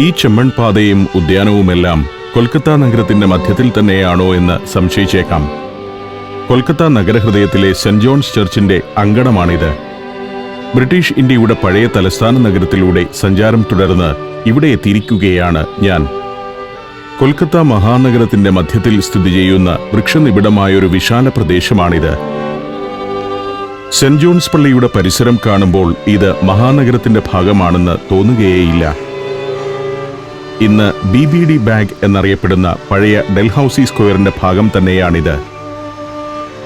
ഈ ചെമ്മൺപാതയും ഉദ്യാനവുമെല്ലാം കൊൽക്കത്ത നഗരത്തിന്റെ മധ്യത്തിൽ തന്നെയാണോ എന്ന് സംശയിച്ചേക്കാം. കൊൽക്കത്ത നഗരഹൃദയത്തിലെ സെന്റ് ജോൺസ് ചർച്ചിന്റെ അങ്കണമാണിത്. ബ്രിട്ടീഷ് ഇന്ത്യയുടെ പഴയ തലസ്ഥാന നഗരത്തിലൂടെ സഞ്ചാരം തുടർന്ന് ഇവിടെ എത്തിയിരിക്കുകയാണ് ഞാൻ. കൊൽക്കത്ത മഹാനഗരത്തിന്റെ മധ്യത്തിൽ സ്ഥിതി ചെയ്യുന്ന വൃക്ഷനിബിഡമായൊരു വിശാല പ്രദേശമാണിത്. സെന്റ് ജോൺസ് പള്ളിയുടെ പരിസരം കാണുമ്പോൾ ഇത് മഹാനഗരത്തിന്റെ ഭാഗമാണെന്ന് തോന്നുകയേയില്ല. ഇന്ന് BBD ബാഗ് എന്നറിയപ്പെടുന്ന പഴയ ഡൽഹൌസി സ്ക്വയറിന്റെ ഭാഗം തന്നെയാണിത്.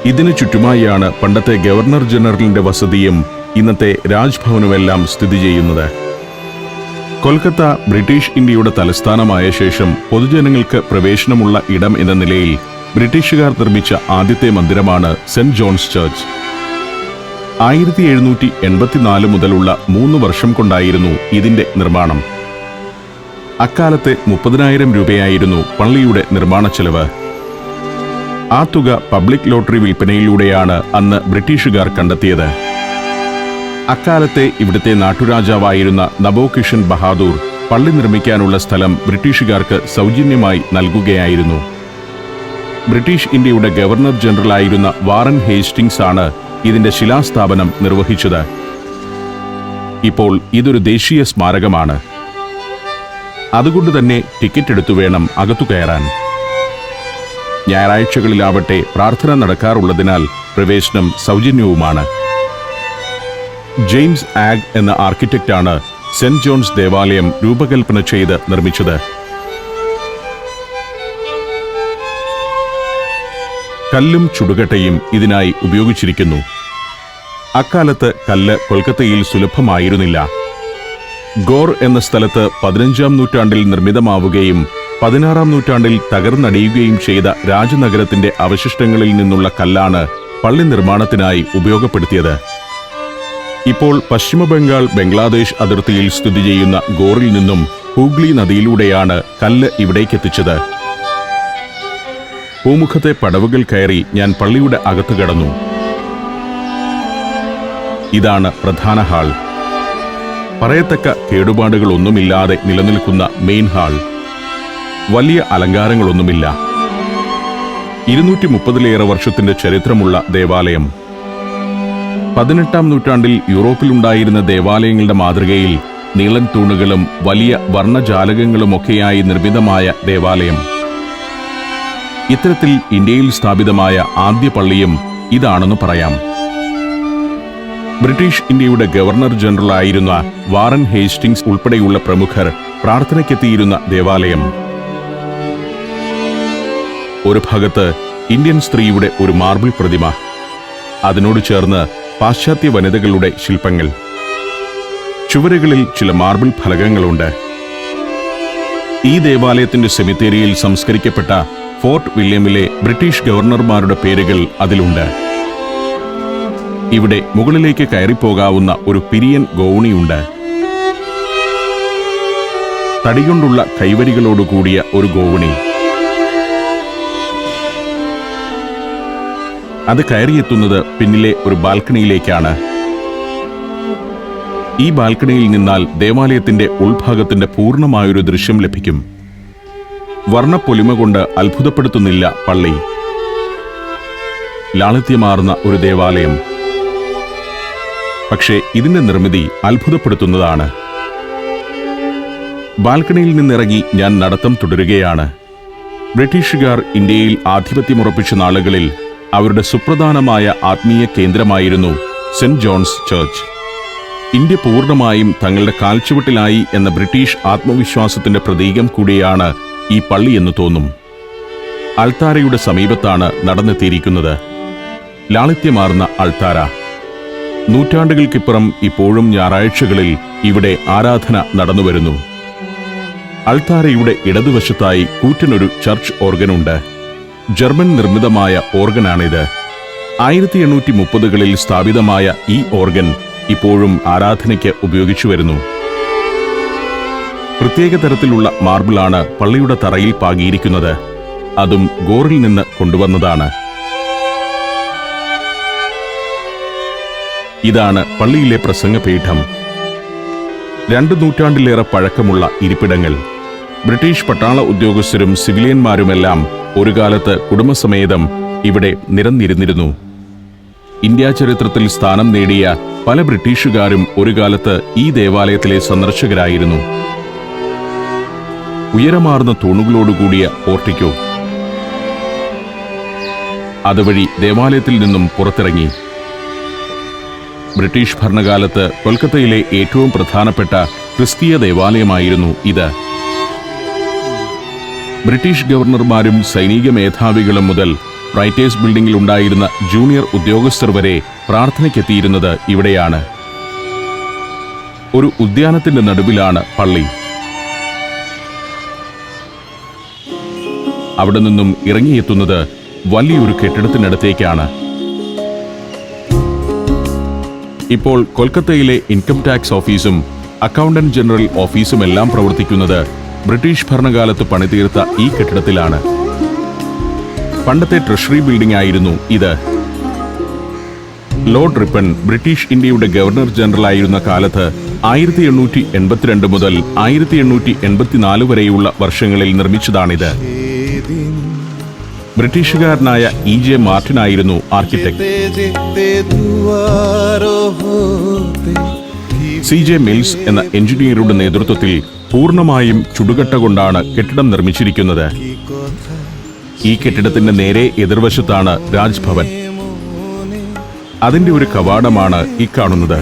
ഇതിനു ചുറ്റുമായാണ് പണ്ടത്തെ ഗവർണർ ജനറലിന്റെ വസതിയും ഇന്നത്തെ രാജ്ഭവനുമെല്ലാം സ്ഥിതി ചെയ്യുന്നത്. കൊൽക്കത്ത ബ്രിട്ടീഷ് ഇന്ത്യയുടെ തലസ്ഥാനമായ ശേഷം പൊതുജനങ്ങൾക്ക് പ്രവേശനമുള്ള ഇടം എന്ന നിലയിൽ ബ്രിട്ടീഷുകാർ നിർമ്മിച്ച ആദ്യത്തെ മന്ദിരമാണ് സെന്റ് ജോൺസ് ചർച്ച്. 1784 മുതലുള്ള 3 വർഷം കൊണ്ടായിരുന്നു ഇതിന്റെ നിർമ്മാണം. അക്കാലത്തെ 30,000 രൂപയായിരുന്നു പള്ളിയുടെ നിർമ്മാണ ചെലവ്. ആ തുക പബ്ലിക് ലോട്ടറി വിൽപ്പനയിലൂടെയാണ് അന്ന് ബ്രിട്ടീഷുകാർ കണ്ടെത്തിയത്. അക്കാലത്തെ ഇവിടുത്തെ നാട്ടുരാജാവായിരുന്ന നബോകിഷൻ ബഹാദൂർ പള്ളി നിർമ്മിക്കാനുള്ള സ്ഥലം ബ്രിട്ടീഷുകാർക്ക് സൗജന്യമായി നൽകുകയായിരുന്നു. ബ്രിട്ടീഷ് ഇന്ത്യയുടെ ഗവർണർ ജനറലായിരുന്ന വാറൻ ഹേസ്റ്റിംഗ്സ് ആണ് ഇതിന്റെ ശിലാസ്ഥാപനം നിർവഹിച്ചത്. ഇപ്പോൾ ഇതൊരു ദേശീയ സ്മാരകമാണ്. അതുകൊണ്ട് തന്നെ ടിക്കറ്റ് എടുത്തു വേണം അകത്തു കയറാൻ. ഞായറാഴ്ചകളിലാവട്ടെ പ്രാർത്ഥന നടക്കാറുള്ളതിനാൽ പ്രവേശനം സൗജന്യവുമാണ്. ജെയിംസ് ആഗ് എന്ന ആർക്കിടെക്റ്റാണ് സെന്റ് ജോൺസ് ദേവാലയം രൂപകൽപ്പന ചെയ്ത് നിർമ്മിച്ചത്. കല്ലും ചുടുകട്ടയും ഇതിനായി ഉപയോഗിച്ചിരിക്കുന്നു. അക്കാലത്ത് കല്ല് കൊൽക്കത്തയിൽ സുലഭമായിരുന്നില്ല. ഗോർ എന്ന സ്ഥലത്ത് 15-ാം നൂറ്റാണ്ടിൽ നിർമ്മിതമാവുകയും 16-ാം നൂറ്റാണ്ടിൽ തകർന്നടിയുകയും ചെയ്ത രാജനഗരത്തിന്റെ അവശിഷ്ടങ്ങളിൽ നിന്നുള്ള കല്ലാണ് പള്ളി നിർമ്മാണത്തിനായി ഉപയോഗപ്പെടുത്തിയത്. ഇപ്പോൾ പശ്ചിമ ബംഗാൾ ബംഗ്ലാദേശ് അതിർത്തിയിൽ സ്ഥിതി ചെയ്യുന്ന ഗോറിൽ നിന്നും ഹൂഗ്ലി നദിയിലൂടെയാണ് കല്ല് ഇവിടേക്കെത്തിച്ചത്. പൂമുഖത്തെ പടവുകൾ കയറി ഞാൻ പള്ളിയുടെ അകത്ത് കടന്നു. ഇതാണ് പ്രധാന ഹാൾ. പറയത്തക്ക കേടുപാടുകളൊന്നുമില്ലാതെ നിലനിൽക്കുന്ന മെയിൻ ഹാൾ. വലിയ അലങ്കാരങ്ങളൊന്നുമില്ല. 230-ലേറെ വർഷത്തിന്റെ ചരിത്രമുള്ള ദേവാലയം. 18-ാം നൂറ്റാണ്ടിൽ യൂറോപ്പിലുണ്ടായിരുന്ന ദേവാലയങ്ങളുടെ മാതൃകയിൽ നീളൻ തൂണുകളും വലിയ വർണ്ണജാലകങ്ങളുമൊക്കെയായി നിർമ്മിതമായ ദേവാലയം. ഇത്തരത്തിൽ ഇന്ത്യയിൽ സ്ഥാപിതമായ ആദ്യ പള്ളിയും ഇതാണെന്ന് പറയാം. ബ്രിട്ടീഷ് ഇന്ത്യയുടെ ഗവർണർ ജനറലായിരുന്ന വാറൻ ഹേസ്റ്റിംഗ്സ് ഉൾപ്പെടെയുള്ള പ്രമുഖർ പ്രാർത്ഥനയ്ക്കെത്തിയിരുന്ന ദേവാലയം. ഒരു ഭാഗത്ത് ഇന്ത്യൻ സ്ത്രീയുടെ ഒരു മാർബിൾ പ്രതിമ, അതിനോട് ചേർന്ന് പാശ്ചാത്യ വനിതകളുടെ ശില്പങ്ങൾ. ചുവരുകളിൽ ചില മാർബിൾ ഫലകങ്ങളുണ്ട്. ഈ ദേവാലയത്തിന്റെ സെമിത്തേരിയിൽ സംസ്കരിക്കപ്പെട്ട ഫോർട്ട് വില്യമിലെ ബ്രിട്ടീഷ് ഗവർണർമാരുടെ പേരുകൾ അതിലുണ്ട്. ഇവിടെ മുകളിലേക്ക് കയറിപ്പോകാവുന്ന ഒരു പിരിയൻ ഗോവണിയുണ്ട്. തടികൊണ്ടുള്ള കൈവരികളോടുകൂടിയ ഒരു ഗോവണി. അത് കയറിയെത്തുന്നത് പിന്നിലെ ഒരു ബാൽക്കണിയിലേക്കാണ്. ഈ ബാൽക്കണിയിൽ നിന്നാൽ ദേവാലയത്തിന്റെ ഉൾഭാഗത്തിന്റെ പൂർണ്ണമായൊരു ദൃശ്യം ലഭിക്കും. വർണ്ണപ്പൊലിമ കൊണ്ട് അത്ഭുതപ്പെടുത്തുന്നില്ല പള്ളി. ലാളിത്യമാർന്ന ഒരു ദേവാലയം. പക്ഷേ ഇതിന്റെ നിർമ്മിതി അത്ഭുതപ്പെടുത്തുന്നതാണ്. ബാൽക്കണിയിൽ നിന്നിറങ്ങി ഞാൻ നടത്തം തുടരുകയാണ്. ബ്രിട്ടീഷുകാർ ഇന്ത്യയിൽ ആധിപത്യമുറപ്പിച്ച നാളുകളിൽ അവരുടെ സുപ്രധാനമായ ആത്മീയ കേന്ദ്രമായിരുന്നു സെന്റ് ജോൺസ് ചർച്ച്. ഇന്ത്യ പൂർണ്ണമായും തങ്ങളുടെ കാൽച്ചുവട്ടിലായി എന്ന ബ്രിട്ടീഷ് ആത്മവിശ്വാസത്തിന്റെ പ്രതീകം കൂടിയാണ് ഈ പള്ളി എന്ന് തോന്നും. അൾത്താരയുടെ സമീപത്താണ് നടന്നെത്തിയിരിക്കുന്നത്. ലാളിത്യമാർന്ന അൾത്താര. നൂറ്റാണ്ടുകൾക്കിപ്പുറം ഇപ്പോഴും ഞായറാഴ്ചകളിൽ ഇവിടെ ആരാധന നടന്നുവരുന്നു. അൾത്താരയുടെ ഇടതുവശത്തായി കൂറ്റനൊരു ചർച്ച് ഓർഗനുണ്ട്. ജർമ്മൻ നിർമ്മിതമായ ഓർഗനാണിത്. 1830-കളിൽ സ്ഥാപിതമായ ഈ ഓർഗൻ ഇപ്പോഴും ആരാധനയ്ക്ക് ഉപയോഗിച്ചു വരുന്നു. പ്രത്യേക തരത്തിലുള്ള മാർബിളാണ് പള്ളിയുടെ തറയിൽ പാകിയിരിക്കുന്നത്. അതും ഗോറിൽ നിന്ന് കൊണ്ടുവന്നതാണ്. ഇതാണ് പള്ളിയിലെ പ്രസംഗപീഠം. 2 നൂറ്റാണ്ടിലേറെ പഴക്കമുള്ള ഇരിപ്പിടങ്ങൾ. ബ്രിട്ടീഷ് പട്ടാള ഉദ്യോഗസ്ഥരും സിവിലിയന്മാരുമെല്ലാം ഒരു കാലത്ത് കുടുംബസമേതം ഇവിടെ നിരന്നിരുന്നിരുന്നു. ഇന്ത്യാ ചരിത്രത്തിൽ സ്ഥാനം നേടിയ പല ബ്രിട്ടീഷുകാരും ഒരു കാലത്ത് ഈ ദേവാലയത്തിലെ സന്ദർശകരായിരുന്നു. ഉയരമാർന്ന തൂണുകളോടുകൂടിയ പോർട്ടിക്കോ. അതുവഴി ദേവാലയത്തിൽ നിന്നും പുറത്തിറങ്ങി. ബ്രിട്ടീഷ് ഭരണകാലത്ത് കൊൽക്കത്തയിലെ ഏറ്റവും പ്രധാനപ്പെട്ട ക്രിസ്തീയ ദേവാലയമായിരുന്നു ഇത്. ബ്രിട്ടീഷ് ഗവർണർമാരും സൈനിക മേധാവികളും മുതൽ റൈറ്റേഴ്സ് ബിൽഡിംഗിൽ ഉണ്ടായിരുന്ന ജൂനിയർ ഉദ്യോഗസ്ഥർ വരെ പ്രാർത്ഥനയ്ക്കെത്തിയിരുന്നത് ഇവിടെയാണ്. ഒരു ഉദ്യാനത്തിന്റെ നടുവിലാണ് പള്ളി. അവിടെ നിന്നും ഇറങ്ങിയെത്തുന്നത് വലിയൊരു കെട്ടിടത്തിനടുത്തേക്കാണ്. ഇപ്പോൾ കൊൽക്കത്തയിലെ ഇൻകം ടാക്സ് ഓഫീസും അക്കൗണ്ടന്റ് ജനറൽ ഓഫീസുമെല്ലാം പ്രവർത്തിക്കുന്നത് ബ്രിട്ടീഷ് ഭരണകാലത്ത് പണിതീർത്ത ഈ കെട്ടിടത്തിലാണ്. പണ്ടത്തെ ട്രഷറി ബിൽഡിംഗ് ആയിരുന്നു ഇത്. ലോർഡ് റിപ്പൺ ബ്രിട്ടീഷ് ഇന്ത്യയുടെ ഗവർണർ ജനറൽ ആയിരുന്ന കാലത്ത് 1882 മുതൽ 1884 വരെയുള്ള വർഷങ്ങളിൽ നിർമ്മിച്ചതാണിത്. ബ്രിട്ടീഷുകാരനായ E.J. മാർട്ടിൻ ആയിരുന്നു ആർക്കിടെക്ട്. C.J. മിൽസ് എന്ന എഞ്ചിനീയറുടെ നേതൃത്വത്തിൽ പൂർണ്ണമായും ചുടുകട്ട കൊണ്ടാണ് കെട്ടിടം നിർമ്മിച്ചിരിക്കുന്നത്. ഈ കെട്ടിടത്തിന്റെ നേരെ എതിർവശത്താണ് രാജ്ഭവൻ. അതിന്റെ ഒരു കവാടമാണ് ഈ കാണുന്നത്.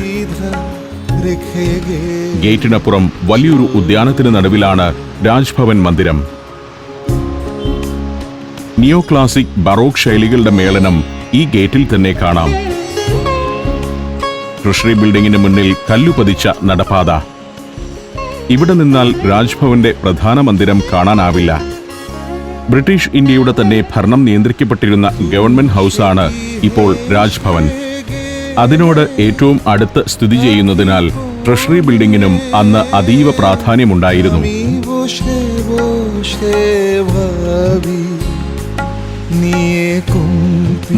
ഗേറ്റിനപ്പുറം വലിയൊരു ഉദ്യാനത്തിന് നടുവിലാണ് രാജ്ഭവൻ മന്ദിരം. നിയോ ക്ലാസിക് ബറോക്ക് ശൈലികളുടെ മേളനം ഈ ഗേറ്റിൽ തന്നെ കാണാം. ട്രഷറി ബിൽഡിംഗിന് മുന്നിൽ കല്ലുപതിച്ച നടപ്പാത. ഇവിടെ നിന്നാൽ രാജ്ഭവന്റെ പ്രധാന മന്ദിരം കാണാനാവില്ല. ബ്രിട്ടീഷ് ഇന്ത്യയുടെ തന്നെ ഭരണം നിയന്ത്രിക്കപ്പെട്ടിരുന്ന ഗവൺമെന്റ് ഹൗസാണ് ഇപ്പോൾ രാജ്ഭവൻ. അതിനോട് ഏറ്റവും അടുത്ത് സ്ഥിതി ചെയ്യുന്നതിനാൽ ട്രഷറി ബിൽഡിംഗിനും അന്ന് അതീവ പ്രാധാന്യമുണ്ടായിരുന്നു.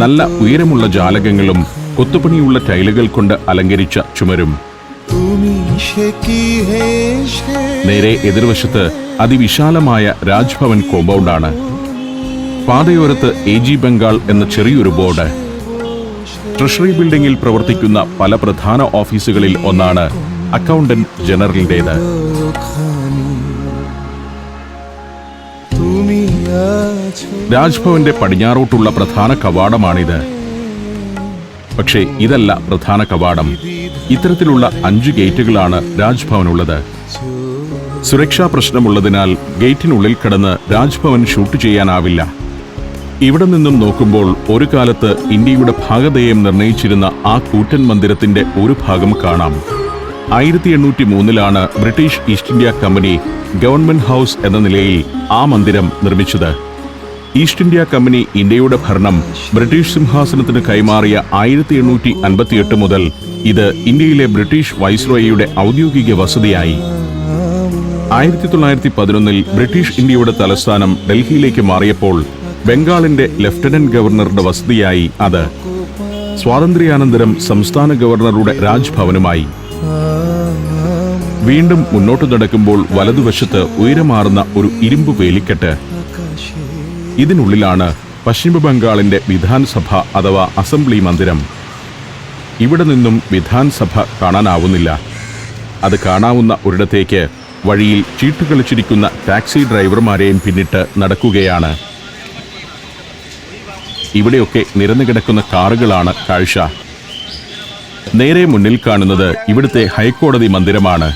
നല്ല ഉയരമുള്ള ജാലകങ്ങളും കൊത്തുപണിയുള്ള ടൈലുകൾ കൊണ്ട് അലങ്കരിച്ച ചുമരും. നേരെ എതിർവശത്ത് അതിവിശാലമായ രാജ്ഭവൻ കോമ്പൗണ്ടാണ്. പാതയോരത്ത് AG ബംഗാൾ എന്ന ചെറിയൊരു ബോർഡ്. ട്രഷറി ബിൽഡിംഗിൽ പ്രവർത്തിക്കുന്ന പല പ്രധാന ഓഫീസുകളിൽ ഒന്നാണ് അക്കൗണ്ടന്റ് ജനറലിന്റേത്. രാജ്ഭവന്റെ പടിഞ്ഞാറോട്ടുള്ള പ്രധാന കവാടമാണിത്. പക്ഷേ ഇതല്ല പ്രധാന കവാടം. ഇത്തരത്തിലുള്ള 5 ഗേറ്റുകളാണ് രാജ്ഭവനുള്ളത്. സുരക്ഷാ പ്രശ്നമുള്ളതിനാൽ ഗേറ്റിനുള്ളിൽ കടന്ന് രാജ്ഭവൻ ഷൂട്ട് ചെയ്യാനാവില്ല. ഇവിടെ നിന്നും നോക്കുമ്പോൾ ഒരു കാലത്ത് ഇന്ത്യയുടെ ഭാഗധേയം നിർണയിച്ചിരുന്ന ആ കൂറ്റൻ മന്ദിരത്തിന്റെ ഒരു ഭാഗം കാണാം. 1803 British east India company government house എന്ന നിലയിൽ ആ മന്ദിരം നിർമ്മിച്ചത്. ഈസ്റ്റ് ഇന്ത്യ കമ്പനി ഇന്ത്യയുടെ ഭരണം ബ്രിട്ടീഷ് സിംഹാസനത്തിന് കൈമാറിയ 1858 മുതൽ ഇത് ഇന്ത്യയിലെ ബ്രിട്ടീഷ് വൈസ്രോയിയുടെ ഔദ്യോഗിക വസതിയായി. 1911 ബ്രിട്ടീഷ് ഇന്ത്യയുടെ തലസ്ഥാനം ഡൽഹിയിലേക്ക് മാറിയപ്പോൾ ബംഗാളിന്റെ ലഫ്റ്റനന്റ് ഗവർണറുടെ വസതിയായി അത്. സ്വാതന്ത്ര്യാനന്തരം സംസ്ഥാന ഗവർണറുടെ രാജ്ഭവനുമായി. വീണ്ടും മുന്നോട്ട് നടക്കുമ്പോൾ വലതുവശത്ത് ഉയരമാർന്ന ഒരു ഇരുമ്പ് വേലിക്കെട്ട്. ഇതിനുള്ളിലാണ് പശ്ചിമ ബംഗാളിന്റെ വിധാൻസഭ അഥവാ അസംബ്ലി മന്ദിരം. ഇവിടെ നിന്നും വിധാൻസഭ കാണാനാവുന്നില്ല. അത് കാണാവുന്ന ഒരിടത്തേക്ക് വഴിയിൽ ചീട്ടുകളിച്ചിരിക്കുന്ന ടാക്സി ഡ്രൈവർമാരെയും പിന്നിട്ട് നടക്കുകയാണ്. ഇവിടെയൊക്കെ നിരന്നു കിടക്കുന്ന കാറുകളാണ് കാഴ്ച. നേരെ മുന്നിൽ കാണുന്നത് ഇവിടുത്തെ ഹൈക്കോടതി മന്ദിരമാണ്.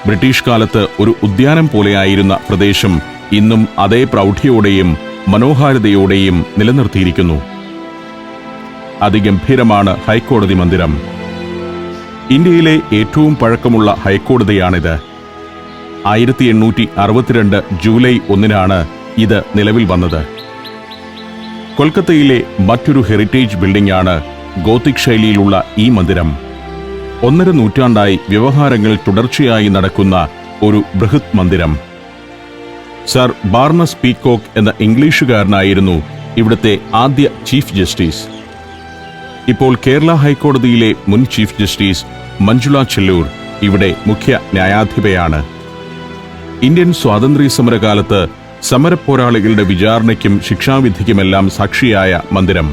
ബ്രിട്ടീഷ് കാലത്ത് ഒരു ഉദ്യാനം പോലെയായിരുന്ന പ്രദേശം ഇന്നും അതേ പ്രൗഢിയോടെയും മനോഹാരിതയോടെയും നിലനിർത്തിയിരിക്കുന്നു. അതിഗംഭീരമാണ് ഹൈക്കോടതി മന്ദിരം. ഇന്ത്യയിലെ ഏറ്റവും പഴക്കമുള്ള ഹൈക്കോടതിയാണിത്. 1862 ജൂലൈ 1 ഇത് നിലവിൽ വന്നത്. കൊൽക്കത്തയിലെ മറ്റൊരു ഹെറിറ്റേജ് ബിൽഡിംഗാണ് ഗോത്തിക് ശൈലിയിലുള്ള ഈ മന്ദിരം. 1.5 നൂറ്റാണ്ടായി വ്യവഹാരങ്ങൾ തുടർച്ചയായി നടക്കുന്ന ഒരു ബൃഹത് മന്ദിരം. സർ ബാർണസ് പീക്കോക്ക് എന്ന ഇംഗ്ലീഷുകാരനായിരുന്നു ഇവിടുത്തെ ആദ്യ ചീഫ് ജസ്റ്റിസ്. ഇപ്പോൾ കേരള ഹൈക്കോടതിയിലെ മുൻ ചീഫ് ജസ്റ്റിസ് മഞ്ജുള ചെല്ലൂർ ഇവിടെ മുഖ്യ ന്യായാധിപയാണ്. ഇന്ത്യൻ സ്വാതന്ത്ര്യ സമരകാലത്ത് സമരപ്പോരാളികളുടെ വിചാരണയ്ക്കും ശിക്ഷാവിധിക്കുമെല്ലാം സാക്ഷിയായ മന്ദിരം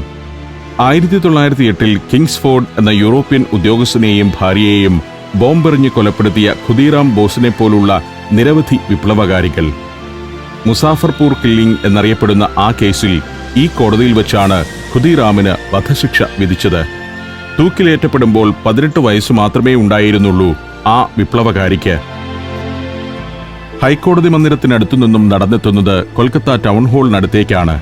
1908 കിങ്സ്ഫോർഡ് എന്ന യൂറോപ്യൻ ഉദ്യോഗസ്ഥനെയും ഭാര്യയെയും ബോംബെറിഞ്ഞ് കൊലപ്പെടുത്തിയ ഖുദീറാം ബോസിനെ പോലുള്ള നിരവധി വിപ്ലവകാരികൾ. മുസാഫർപൂർ കില്ലിംഗ് എന്നറിയപ്പെടുന്ന ആ കേസിൽ ഈ കോടതിയിൽ വെച്ചാണ് ഖുദീറാമിന് വധശിക്ഷ വിധിച്ചത്. തൂക്കിലേറ്റപ്പെടുമ്പോൾ 18 വയസ്സ് മാത്രമേ ഉണ്ടായിരുന്നുള്ളൂ ആ വിപ്ലവകാരിക്ക്. ഹൈക്കോടതി മന്ദിരത്തിനടുത്തു നിന്നും നടന്നെത്തുന്നത് കൊൽക്കത്ത ടൗൺ ഹാളിനടുത്തേക്കാണ്.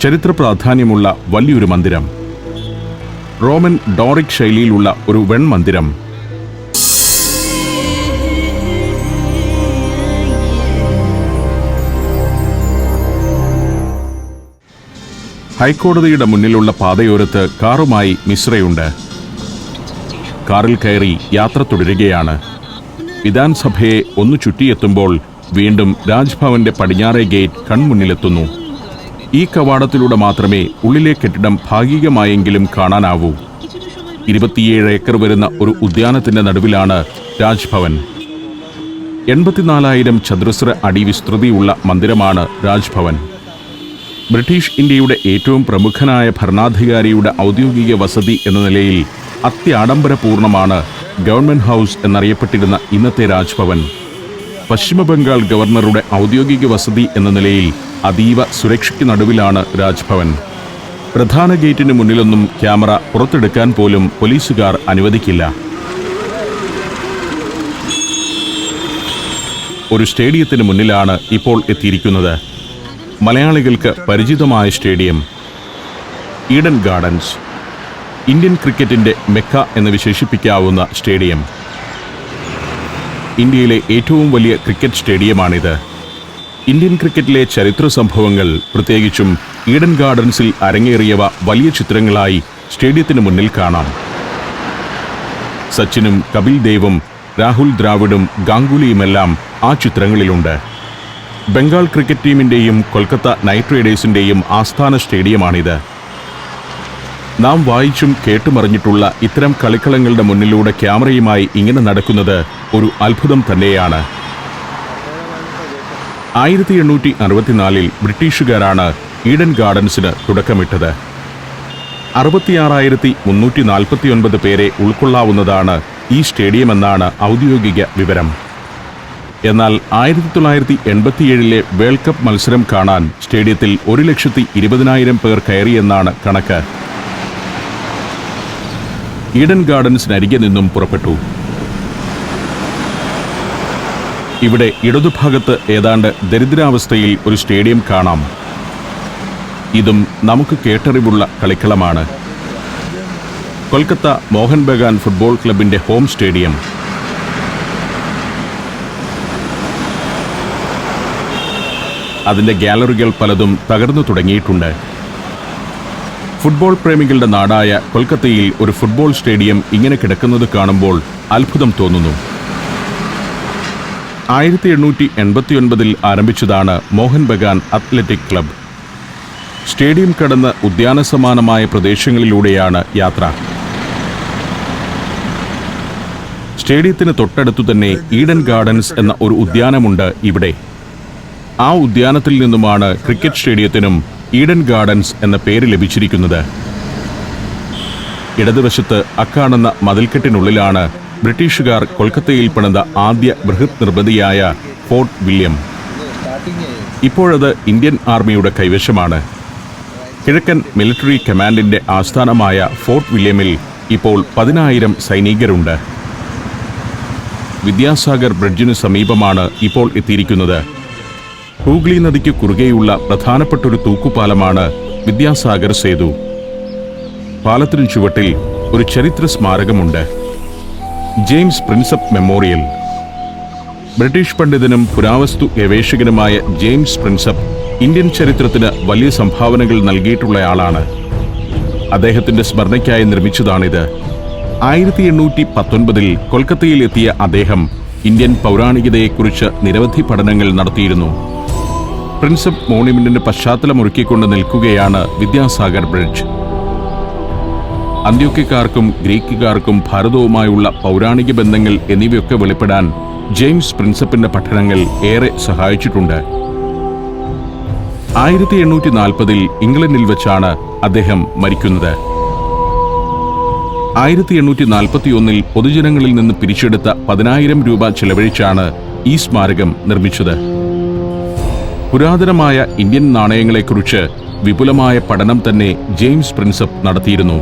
ചരിത്ര പ്രാധാന്യമുള്ള വലിയൊരു മന്ദിരം, റോമൻ ഡോറിക് ശൈലിയിലുള്ള ഒരു വെൺമന്ദിരം. ഹൈക്കോടതിയുടെ മുന്നിലുള്ള പാതയോരത്ത് കാറുമായി മിശ്രയുണ്ട്. കാറിൽ കയറി യാത്ര തുടരുകയാണ്. വിധാൻസഭയെ ഒന്ന് ചുറ്റിയെത്തുമ്പോൾ വീണ്ടും രാജ്ഭവന്റെ പടിഞ്ഞാറേ ഗേറ്റ് കൺമുന്നിലെത്തുന്നു. ഈ കവാടത്തിലൂടെ മാത്രമേ ഉള്ളിലെ കെട്ടിടം ഭാഗികമായെങ്കിലും കാണാനാവൂ. 27 ഏക്കർ വരുന്ന ഒരു ഉദ്യാനത്തിന്റെ നടുവിലാണ് രാജ്ഭവൻ. 84,000 ചതുരശ്ര അടി വിസ്തൃതിയുള്ള മന്ദിരമാണ് രാജ്ഭവൻ. ബ്രിട്ടീഷ് ഇന്ത്യയുടെ ഏറ്റവും പ്രമുഖനായ ഭരണാധികാരിയുടെ ഔദ്യോഗിക വസതി എന്ന നിലയിൽ അത്യാഡംബരപൂർണമാണ് ഗവൺമെന്റ് ഹൗസ് എന്നറിയപ്പെട്ടിരുന്ന ഇന്നത്തെ രാജ്ഭവൻ. പശ്ചിമബംഗാൾ ഗവർണറുടെ ഔദ്യോഗിക വസതി എന്ന നിലയിൽ അതീവ സുരക്ഷയ്ക്ക് നടുവിലാണ് രാജ്ഭവൻ. പ്രധാന ഗേറ്റിന് മുന്നിലൊന്നും ക്യാമറ പുറത്തെടുക്കാൻ പോലും പോലീസുകാർ അനുവദിക്കില്ല. ഒരു സ്റ്റേഡിയത്തിന് മുന്നിലാണ് ഇപ്പോൾ എത്തിയിരിക്കുന്നത്. മലയാളികൾക്ക് പരിചിതമായ സ്റ്റേഡിയം, ഈഡൻ ഗാർഡൻസ്. ഇന്ത്യൻ ക്രിക്കറ്റിന്റെ മെക്ക എന്ന് വിശേഷിപ്പിക്കാവുന്ന സ്റ്റേഡിയം. ഇന്ത്യയിലെ ഏറ്റവും വലിയ ക്രിക്കറ്റ് സ്റ്റേഡിയമാണിത്. ഇന്ത്യൻ ക്രിക്കറ്റിലെ ചരിത്ര സംഭവങ്ങൾ, പ്രത്യേകിച്ചും ഈഡൻ ഗാർഡൻസിൽ അരങ്ങേറിയവ വലിയ ചിത്രങ്ങളായി സ്റ്റേഡിയത്തിന് മുന്നിൽ കാണാം. സച്ചിനും കപിൽ ദേവും രാഹുൽ ദ്രാവിഡും ഗാംഗുലിയുമെല്ലാം ആ ചിത്രങ്ങളിലുണ്ട്. ബംഗാൾ ക്രിക്കറ്റ് ടീമിന്റെയും കൊൽക്കത്ത നൈറ്റ് റൈഡേഴ്സിന്റെയും ആസ്ഥാന സ്റ്റേഡിയമാണിത്. നാം വായിച്ചും കേട്ടുമറിഞ്ഞിട്ടുള്ള ഇത്തരം കളിക്കളങ്ങളുടെ മുന്നിലൂടെ ക്യാമറയുമായി ഇങ്ങനെ നടക്കുന്നത് ഒരു അത്ഭുതം തന്നെയാണ്. 1864 ബ്രിട്ടീഷുകാരാണ് ഈഡൻ ഗാർഡൻസിന് തുടക്കമിട്ടത്. 66,349 പേരെ ഉൾക്കൊള്ളാവുന്നതാണ് ഈ സ്റ്റേഡിയമെന്നാണ് ഔദ്യോഗിക വിവരം. എന്നാൽ 1987 വേൾഡ് കപ്പ് മത്സരം കാണാൻ സ്റ്റേഡിയത്തിൽ 1,20,000 പേർ കയറിയെന്നാണ് കണക്ക്. ഈഡൻ ഗാർഡൻസിനരികെ നിന്നും പുറപ്പെട്ടു. ഇവിടെ ഇടതുഭാഗത്ത് ഏതാണ്ട് ദരിദ്രാവസ്ഥയിൽ ഒരു സ്റ്റേഡിയം കാണാം. ഇതും നമുക്ക് കേട്ടറിവുള്ള കളിക്കളമാണ്. കൊൽക്കത്ത മോഹൻ ബഗാൻ ഫുട്ബോൾ ക്ലബിന്റെ ഹോം സ്റ്റേഡിയം. അതിന്റെ ഗാലറികൾ പലതും തകർന്നു തുടങ്ങിയിട്ടുണ്ട്. ഫുട്ബോൾ പ്രേമികളുടെ നാടായ കൊൽക്കത്തയിൽ ഒരു ഫുട്ബോൾ സ്റ്റേഡിയം ഇങ്ങനെ കിടക്കുന്നത് കാണുമ്പോൾ അത്ഭുതം തോന്നുന്നു. 1889 ആരംഭിച്ചതാണ് Mohun Bagan athletic club. Stadium കടന്ന് ഉദ്യാന സമാനമായ പ്രദേശങ്ങളിലൂടെയാണ് യാത്ര. സ്റ്റേഡിയത്തിന് തൊട്ടടുത്തു തന്നെ ഈഡൻ ഗാർഡൻസ് എന്ന ഒരു ഉദ്യാനമുണ്ട് ഇവിടെ. ആ ഉദ്യാനത്തിൽ നിന്നുമാണ് ക്രിക്കറ്റ് സ്റ്റേഡിയത്തിനും ഈഡൻ ഗാർഡൻസ് എന്ന പേര് ലഭിച്ചിരിക്കുന്നത്. ഇടതുവശത്ത് അക്കാണുന്ന മതിൽക്കെട്ടിനുള്ളിലാണ് ബ്രിട്ടീഷുകാർ കൊൽക്കത്തയിൽ പണിത ആദ്യ ബൃഹത് നിർമ്മിതിയായ ഫോർട്ട് വില്യം. ഇപ്പോഴത് ഇന്ത്യൻ ആർമിയുടെ കൈവശമാണ്. കിഴക്കൻ മിലിറ്ററി കമാൻഡിന്റെ ആസ്ഥാനമായ ഫോർട്ട് വില്യമിൽ ഇപ്പോൾ 10,000 സൈനികരുണ്ട്. വിദ്യാസാഗർ ബ്രിഡ്ജിന് സമീപമാണ് ഇപ്പോൾ എത്തിയിരിക്കുന്നത്. ഹൂഗ്ലി നദിക്ക് കുറുകെയുള്ള പ്രധാനപ്പെട്ടൊരു തൂക്കുപാലമാണ് വിദ്യാസാഗർ സേതു. പാലത്തിനു ചുവട്ടിൽ ഒരു ചരിത്ര സ്മാരകമുണ്ട്, ജെയിംസ് പ്രിൻസപ്പ് മെമ്മോറിയൽ. ബ്രിട്ടീഷ് പണ്ഡിതനും പുരാവസ്തു ഗവേഷകനുമായ ജെയിംസ് പ്രിൻസപ്പ് ഇന്ത്യൻ ചരിത്രത്തിന് വലിയ സംഭാവനകൾ നൽകിയിട്ടുള്ളയാളാണ്. അദ്ദേഹത്തിന്റെ സ്മരണയ്ക്കായി നിർമ്മിച്ചതാണിത്. 1819 കൊൽക്കത്തയിൽ എത്തിയ അദ്ദേഹം ഇന്ത്യൻ പൗരാണികതയെക്കുറിച്ച് നിരവധി പഠനങ്ങൾ നടത്തിയിരുന്നു. പ്രിൻസപ്പ് മോണ്യുമെന്റിന്റെ പശ്ചാത്തലമൊരുക്കിക്കൊണ്ട് നിൽക്കുകയാണ് വിദ്യാസാഗർ ബ്രിഡ്ജ്. അന്ത്യോക്യക്കാർക്കും ഗ്രീക്കുകാർക്കും ഭാരതവുമായുള്ള പൗരാണിക ബന്ധങ്ങൾ എന്നിവയൊക്കെ വെളിപ്പെടാൻ ജെയിംസ് പ്രിൻസപ്പിന്റെ പഠനങ്ങൾ ഏറെ സഹായിച്ചിട്ടുണ്ട്. 1840 ഇംഗ്ലണ്ടിൽ വെച്ചാണ് അദ്ദേഹം മരിക്കുന്നത്. 1841 പൊതുജനങ്ങളിൽ നിന്ന് പിരിച്ചെടുത്ത 10,000 രൂപ ചെലവഴിച്ചാണ് ഈ സ്മാരകം നിർമ്മിച്ചത്. പുരാതനമായ ഇന്ത്യൻ നാണയങ്ങളെക്കുറിച്ച് വിപുലമായ പഠനം തന്നെ ജെയിംസ് പ്രിൻസപ്പ് നടത്തിയിരുന്നു.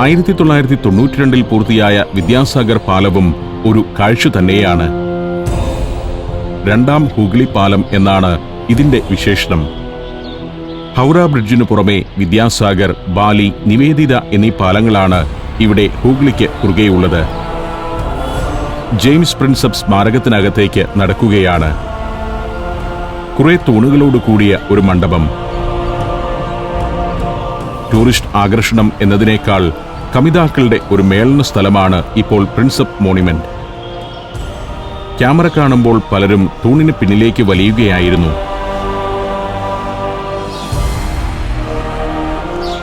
1992 പൂർത്തിയായ വിദ്യാസാഗർ പാലവും ഒരു കാഴ്ച തന്നെയാണ്. രണ്ടാം ഹൂഗ്ലി പാലം എന്നാണ് ഇതിന്റെ വിശേഷണം. ഹൗറ ബ്രിഡ്ജിനു പുറമെ വിദ്യാസാഗർ, ബാലി, നിവേദിത എന്നീ പാലങ്ങളാണ് ഇവിടെ ഹൂഗ്ലിക്ക് കുറുകെയുള്ളത്. ജെയിംസ് പ്രിൻസപ്പ് സ്മാരകത്തിനകത്തേക്ക് നടക്കുകയാണ്. കുറെ തൂണുകളോട് കൂടിയ ഒരു മണ്ഡപം. ടൂറിസ്റ്റ് ആകർഷണം എന്നതിനേക്കാൾ കമിതാക്കളുടെ ഒരു മേളന സ്ഥലമാണ് ഇപ്പോൾ പ്രിൻസപ്പ് മോണിമെന്റ്. ക്യാമറ കാണുമ്പോൾ പലരും തൂണിന് പിന്നിലേക്ക് വലിയുകയായിരുന്നു.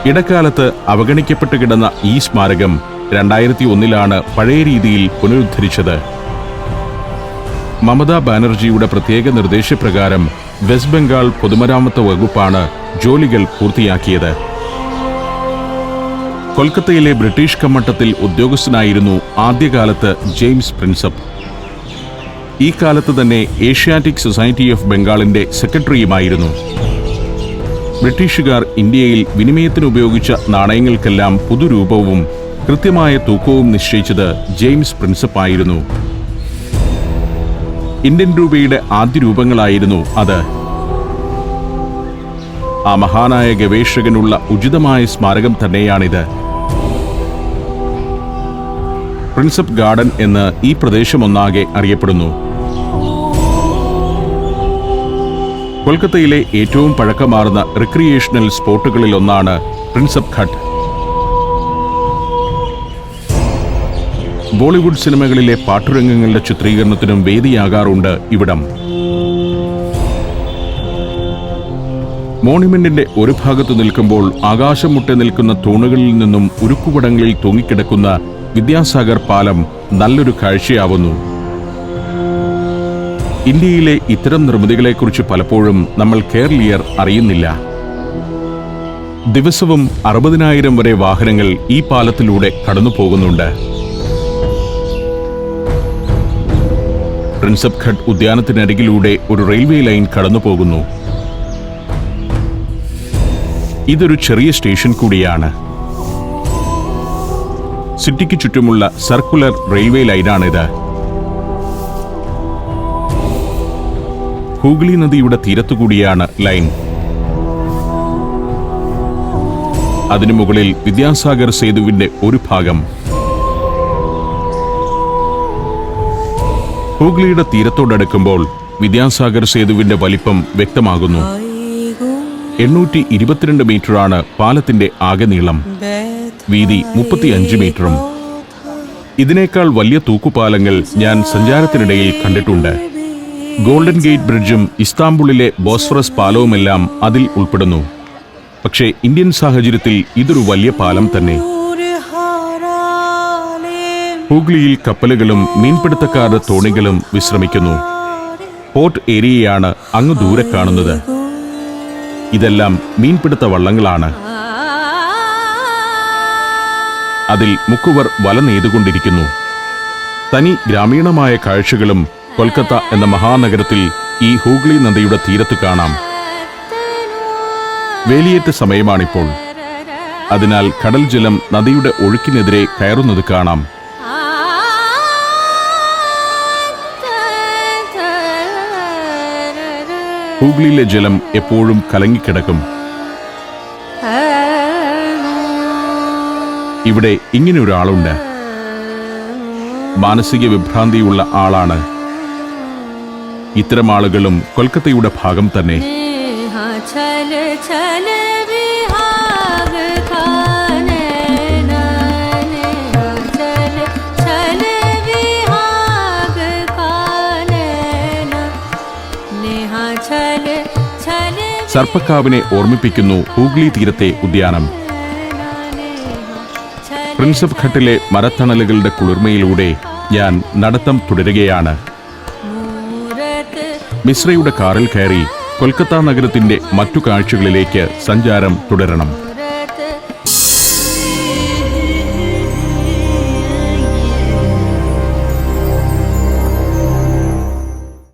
ഇടക്കാലത്ത് അവഗണിക്കപ്പെട്ടു കിടന്ന ഈ സ്മാരകം 2001 പഴയ രീതിയിൽ പുനരുദ്ധരിച്ചത്. മമതാ ബാനർജിയുടെ പ്രത്യേക നിർദ്ദേശപ്രകാരം വെസ്റ്റ് ബംഗാൾ പൊതുമരാമത്ത് വകുപ്പാണ് ജോലികൾ പൂർത്തിയാക്കിയത്. കൊൽക്കത്തയിലെ ബ്രിട്ടീഷ് കമ്മട്ടത്തിൽ ഉദ്യോഗസ്ഥനായിരുന്നു ആദ്യകാലത്ത് ജെയിംസ് പ്രിൻസപ്പ്. ഈ കാലത്ത് തന്നെ ഏഷ്യാറ്റിക് സൊസൈറ്റി ഓഫ് ബംഗാളിന്റെ സെക്രട്ടറിയുമായിരുന്നു. ബ്രിട്ടീഷുകാർ ഇന്ത്യയിൽ വിനിമയത്തിന് ഉപയോഗിച്ച നാണയങ്ങൾക്കെല്ലാം പുതുരൂപവും കൃത്യമായ തൂക്കവും നിശ്ചയിച്ചത് ജെയിംസ് പ്രിൻസപ്പ് ആയിരുന്നു. ഇന്ത്യൻ രൂപയുടെ ആദ്യ രൂപങ്ങളായിരുന്നു അത്. ആ മഹാനായ ഗവേഷകനുള്ള ഉചിതമായ സ്മാരകം തന്നെയാണിത്. പ്രിൻസപ്പ് ഗാർഡൻ എന്ന് ഈ പ്രദേശമൊന്നാകെ അറിയപ്പെടുന്നു. കൊൽക്കത്തയിലെ ഏറ്റവും പഴക്കമാർന്ന റിക്രിയേഷണൽ സ്പോട്ടുകളിൽ ഒന്നാണ് പ്രിൻസപ്പ് ഘട്ട്. ബോളിവുഡ് സിനിമകളിലെ പാട്ടുരംഗങ്ങളുടെ ചിത്രീകരണത്തിനും വേദിയാകാറുണ്ട് ഇവിടം. മോണിമെന്റിന്റെ ഒരു ഭാഗത്ത് നിൽക്കുമ്പോൾ ആകാശം മുട്ടെ നിൽക്കുന്ന തൂണുകളിൽ നിന്നും ഉരുക്കുപടങ്ങളിൽ തൂങ്ങിക്കിടക്കുന്ന വിദ്യാസാഗർ പാലം നല്ലൊരു കാഴ്ചയാവുന്നു. ഇന്ത്യയിലെ ഇത്തരം നിർമ്മിതികളെക്കുറിച്ച് പലപ്പോഴും നമ്മൾ കേരളീയർ അറിയുന്നില്ല. ദിവസവും 60,000 വരെ വാഹനങ്ങൾ ഈ പാലത്തിലൂടെ കടന്നു പോകുന്നുണ്ട്. പ്രിൻസപ്പ് ഘട്ട് ഉദ്യാനത്തിനരികിലൂടെ ഒരു റെയിൽവേ ലൈൻ കടന്നു പോകുന്നു. ഇതൊരു ചെറിയ സ്റ്റേഷൻ കൂടിയാണ്. സിറ്റിക്ക് ചുറ്റുമുള്ള സർക്കുലർ റെയിൽവേ ലൈനാണിത്. ഹൂഗ്ലി നദിയുടെ തീരത്തുകൂടിയാണ് ലൈൻ. അതിനു മുകളിൽ വിദ്യാസാഗർ സേതുവിന്റെ ഒരു ഭാഗം. ഹൂഗ്ലിയുടെ തീരത്തോടടുക്കുമ്പോൾ വിദ്യാസാഗർ സേതുവിന്റെ വലിപ്പം വ്യക്തമാകുന്നു. 822 മീറ്ററാണ് പാലത്തിന്റെ ആകെ നീളം. വീതി 35 മീറ്ററും. ഇതിനേക്കാൾ വലിയ തൂക്കുപാലങ്ങൾ ഞാൻ സഞ്ചാരത്തിനിടയിൽ കണ്ടിട്ടുണ്ട്. ഗോൾഡൻ ഗേറ്റ് ബ്രിഡ്ജും ഇസ്താംബുളിലെ ബോസ്ഫറസ് പാലവുമെല്ലാം അതിൽ ഉൾപ്പെടുന്നു. പക്ഷേ ഇന്ത്യൻ സാഹചര്യത്തിൽ ഇതൊരു വലിയ പാലം തന്നെ. ഹൂഗ്ലിയിൽ കപ്പലുകളും മീൻപിടുത്തക്കാരുടെ തോണികളും വിശ്രമിക്കുന്നു. പോർട്ട് ഏരിയയാണ് അങ്ങ് ദൂരെ കാണുന്നത്. ഇതെല്ലാം മീൻപിടുത്ത വള്ളങ്ങളാണ്. അതിൽ മുക്കുവർ വല നെയ്തുകൊണ്ടിരിക്കുന്നു. തനി ഗ്രാമീണമായ കാഴ്ചകളും കൊൽക്കത്ത എന്ന മഹാനഗരത്തിൽ ഈ ഹൂഗ്ലി നദിയുടെ തീരത്ത് കാണാം. വേലിയേറ്റ സമയമാണിപ്പോൾ. അതിനാൽ കടൽ ജലം നദിയുടെ ഒഴുക്കിനെതിരെ കയറുന്നത് കാണാം. ഹൂഗ്ലിയിലെ ജലം എപ്പോഴും കലങ്ങിക്കിടക്കും. ഇവിടെ ഇങ്ങനെ ഒരാളുണ്ട്. മാനസിക വിഭ്രാന്തിയുള്ള ആളാണ്. ഇത്തരം ആളുകളും കൊൽക്കത്തയുടെ ഭാഗം തന്നെ. സർപ്പക്കാവിനെ ഓർമ്മിപ്പിക്കുന്നു ഹൂഗ്ലി തീരത്തെ ഉദ്യാനം. പ്രിൻസ് ഓഫ് ഘട്ടിലെ മരത്തണലുകളുടെ കുളിർമയിലൂടെ ഞാൻ നടത്തം തുടരുകയാണ്. മിശ്രയുടെ കാറിൽ കയറി കൊൽക്കത്ത നഗരത്തിന്റെ മറ്റു കാഴ്ചകളിലേക്ക് സഞ്ചാരം തുടരണം.